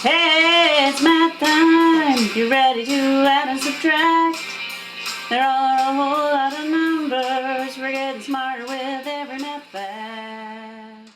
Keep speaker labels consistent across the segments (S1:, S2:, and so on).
S1: Hey, it's math time. You ready to add and subtract? There are a whole lot of numbers. We're getting smarter with every math fact.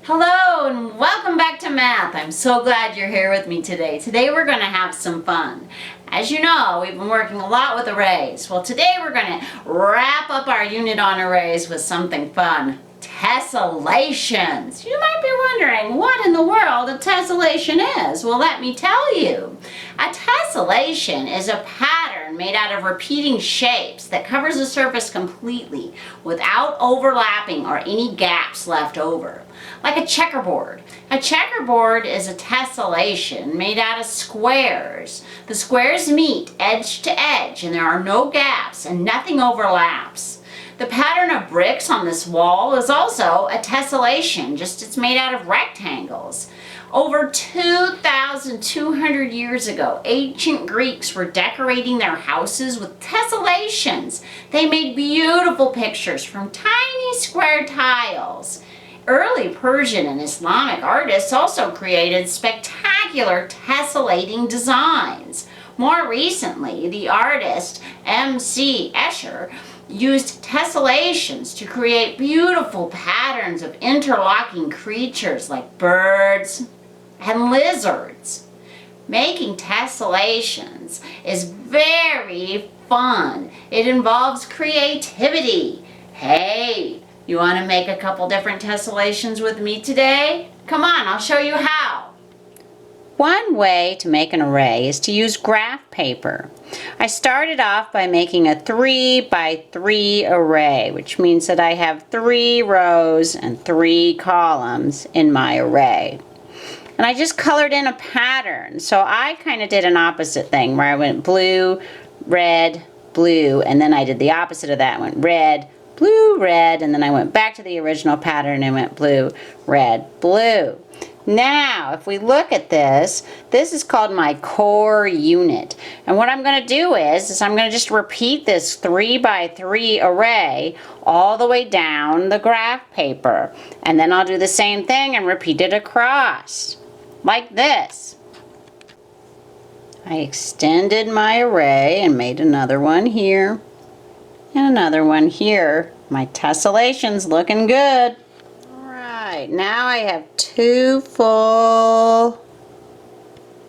S1: Hello and welcome back to math. I'm so glad you're here with me today. Today we're going to have some fun. As you know, we've been working a lot with arrays. Well, today we're going to wrap up our unit on arrays with something fun. Tessellations. You might be wondering what in the world a tessellation is. Well, let me tell you. A tessellation is a pattern made out of repeating shapes that covers a surface completely without overlapping or any gaps left over. Like a checkerboard. A checkerboard is a tessellation made out of squares. The squares meet edge to edge and there are no gaps and nothing overlaps. The pattern of bricks on this wall is also a tessellation, just it's made out of rectangles. Over 2,200 years ago, ancient Greeks were decorating their houses with tessellations. They made beautiful pictures from tiny square tiles. Early Persian and Islamic artists also created spectacular tessellating designs. More recently, the artist M.C. Escher used tessellations to create beautiful patterns of interlocking creatures like birds and lizards. Making tessellations is very fun. It involves creativity. Hey, you want to make a couple different tessellations with me today? Come on, I'll show you how. One way to make an array is to use graph paper. I started off by making a 3 by 3 array, which means that I have 3 rows and 3 columns in my array. And I just colored in a pattern. So I kind of did an opposite thing where I went blue, red, blue, and then I did the opposite of that. Went red, blue, red, and then I went back to the original pattern and went blue, red, blue. Now, if we look at this, this is called my core unit. And what I'm going to do is I'm going to just repeat this 3 by 3 array all the way down the graph paper. And then I'll do the same thing and repeat it across, like this. I extended my array and made another one here and another one here. My tessellation's looking good. Now I have 2 full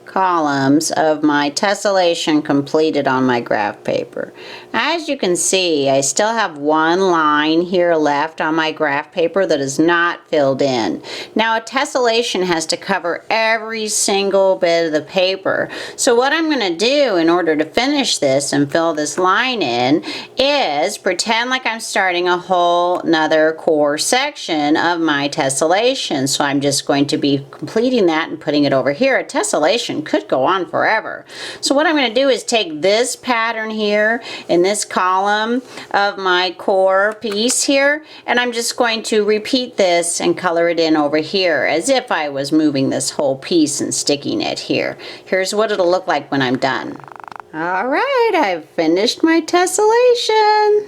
S1: columns of my tessellation completed on my graph paper. As you can see, I still have one line here left on my graph paper that is not filled in. Now a tessellation has to cover every single bit of the paper. So what I'm going to do in order to finish this and fill this line in is pretend like I'm starting a whole nother core section of my tessellation. So I'm just going to be completing that and putting it over here. A tessellation could go on forever. So what I'm going to do is take this pattern here in this column of my core piece here, and I'm just going to repeat this and color it in over here as if I was moving this whole piece and sticking it here. Here's what it'll look like when I'm done. All right, I've finished my tessellation.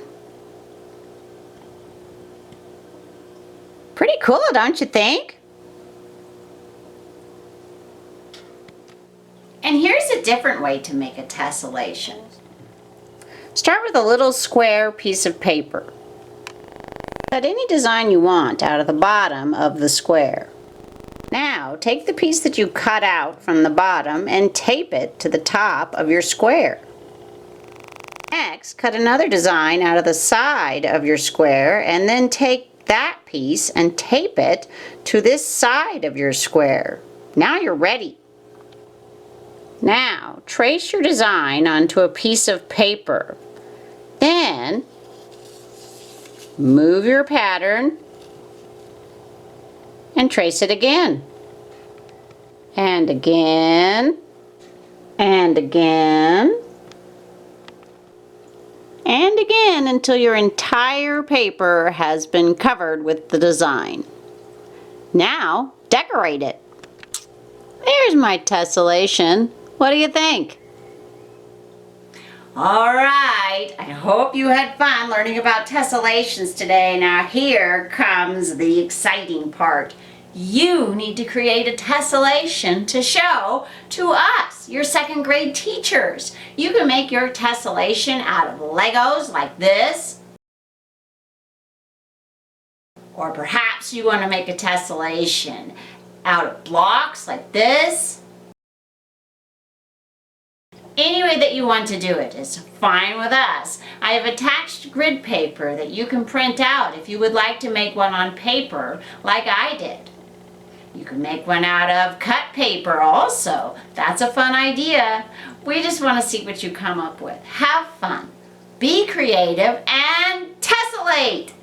S1: Pretty cool, don't you think? And here's a different way to make a tessellation. Start with a little square piece of paper. Cut any design you want out of the bottom of the square. Now, take the piece that you cut out from the bottom and tape it to the top of your square. Next, cut another design out of the side of your square and then take that piece and tape it to this side of your square. Now you're ready. Now, trace your design onto a piece of paper. Then, move your pattern and trace it again. And again. And again. And again until your entire paper has been covered with the design. Now, decorate it. There's my tessellation. What do you think? All right, I hope you had fun learning about tessellations today. Now here comes the exciting part. You need to create a tessellation to show to us, your second grade teachers. You can make your tessellation out of Legos like this. Or perhaps you want to make a tessellation out of blocks like this. Any way that you want to do it is fine with us. I have attached grid paper that you can print out if you would like to make one on paper like I did. You can make one out of cut paper also. That's a fun idea. We just want to see what you come up with. Have fun, be creative, and tessellate!